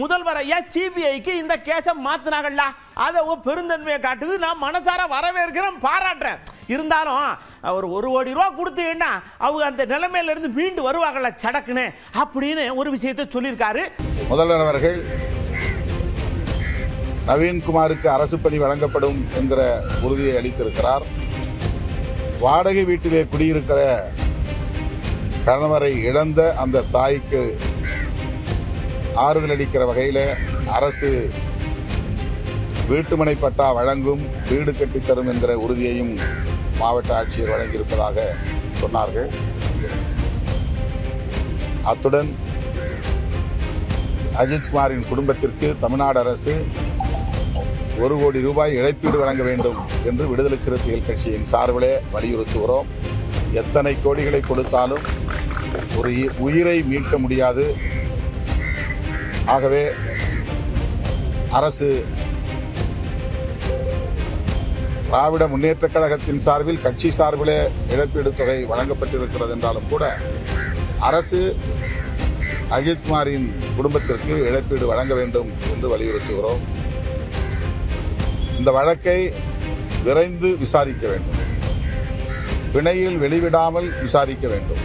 முதல்வர் ஐயா சிபிஐக்கு இந்த கேஸை மாத்தினாங்கல்ல, அதை பெருந்தன்மையை காட்டுது. நான் மனசார வரவேற்கிறேன், பாராட்டுறேன். இருந்தாலும் அவர் 1 கோடி ரூபா கொடுத்தீங்கன்னா அவங்க அந்த நிலைமையில இருந்து மீண்டு வருவாங்கல்ல சடக்குன்னு அப்படின்னு ஒரு விஷயத்தை சொல்லியிருக்காரு முதல்வர் அவர்கள். நவீன்குமாருக்கு அரசு பணி வழங்கப்படும் என்கிற உறுதியை அளித்திருக்கிறார். வாடகை வீட்டிலே குடியிருக்கிற கணவரை இழந்த அந்த தாய்க்கு ஆறுதல் அளிக்கிற வகையில் அரசு வீட்டுமனை பட்டா வழங்கும், வீடு கட்டித்தரும் என்கிற உறுதியையும் மாவட்ட ஆட்சியர் வழங்கியிருப்பதாக சொன்னார்கள். அத்துடன் அஜித்குமாரின் குடும்பத்திற்கு தமிழ்நாடு அரசு 1 கோடி ரூபாய் இழப்பீடு வழங்க வேண்டும் என்று விடுதலை சிறுத்தைகள் கட்சியின் சார்பிலே வலியுறுத்துகிறோம். எத்தனை கோடிகளை கொடுத்தாலும் ஒரு உயிரை மீட்க முடியாது. ஆகவே அரசு திராவிட முன்னேற்றக் கழகத்தின் சார்பில், கட்சி சார்பிலே இழப்பீடு தொகை வழங்கப்பட்டிருக்கிறது என்றாலும் கூட அரசு அஜித்குமாரின் குடும்பத்திற்கு இழப்பீடு வழங்க வேண்டும் என்று வலியுறுத்துகிறோம். இந்த வழக்கை விரைந்து விசாரிக்க வேண்டும், பிணையில் வெளிவிடாமல் விசாரிக்க வேண்டும்.